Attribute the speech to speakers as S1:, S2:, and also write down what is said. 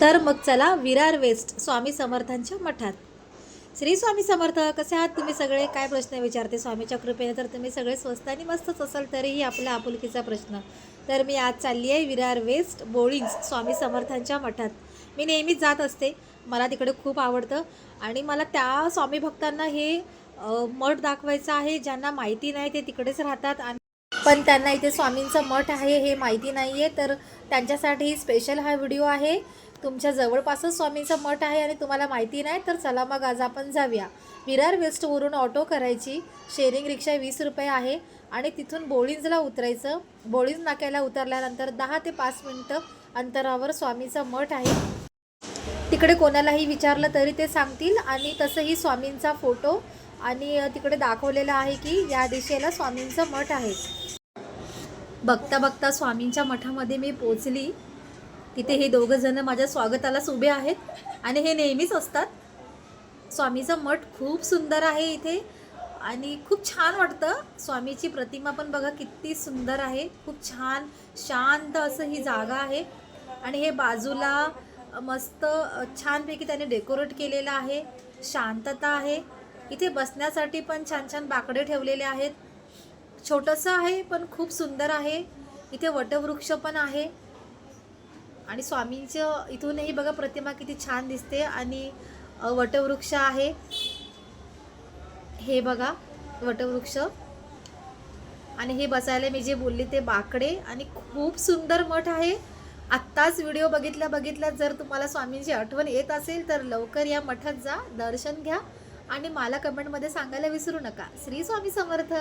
S1: तर मग चला विरार वेस्ट स्वामी समर्थांच्या मठात. श्री स्वामी समर्थ. कसे आहात तुम्ही सगळे? काय प्रश्न विचारते? स्वामीच्या कृपेने तर तुम्ही सगळे स्वस्त आणि मस्तच असाल. तरीही आपला आपुलकीचा प्रश्न. तर मी आज चालली आहे विरार वेस्ट बोळींज स्वामी समर्थांच्या मठात. मी नेहमीच जात असते, मला तिकडे खूप आवडतं आणि मला त्या स्वामी भक्तांना हे मठ दाखवायचं आहे. ज्यांना माहिती नाही ते तिकडेच राहतात आणि पण त्यांना इथे स्वामींचं मठ आहे हे माहिती नाही आहे, तर त्यांच्यासाठी स्पेशल हा व्हिडिओ आहे. तुमच्या जवळपासच स्वामींचं मठ आहे आणि तुम्हाला माहिती नाही, तर चला मग आज आपण जाऊया. विरार वेस्टवरून ऑटो करायची, शेअरिंग रिक्षा 20 रुपये आहे आणि तिथून बोळींजला उतरायचं. बोळींज नाक्याला उतरल्यानंतर 10 ते 5 मिनटं अंतरावर स्वामींचं मठ आहे. तिकडे कोणालाही विचारलं तरी ते सांगतील. आणि तसंही स्वामींचा फोटो आणि तिकडे दाखवलेलं आहे की या दिशेला स्वामींचं मठ आहे. बघता बघता स्वामींच्या मठामध्ये मी पोचली. तिथे हे दोघं जण माझ्या स्वागतालाच उभे आहेत आणि हे नेहमीच असतात. स्वामीचं मठ खूप सुंदर आहे इथे आणि खूप छान वाटतं. स्वामीची प्रतिमा पण बघा किती सुंदर आहे. खूप छान शांत असं ही जागा आहे आणि हे बाजूला मस्त छानपैकी त्याने डेकोरेट केलेलं आहे. शांतता आहे. इथे बसण्यासाठी पण छान छान बाकडे ठेवलेले आहेत. छोटंसं आहे पण खूप सुंदर आहे. इथे वटवृक्ष पण आहे आणि स्वामींचं इथूनही बघा प्रतिमा किती छान दिसते आणि वटवृक्ष आहे. हे बघा वटवृक्ष आणि हे बसायला मी जे बोलली ते बाकडे आणि खूप सुंदर मठ आहे. आत्ताच व्हिडिओ बघितल्या जर तुम्हाला स्वामींची आठवण येत असेल तर लवकर या मठात जा, दर्शन घ्या आणि मला कमेंटमध्ये सांगायला विसरू नका. श्री स्वामी समर्थ.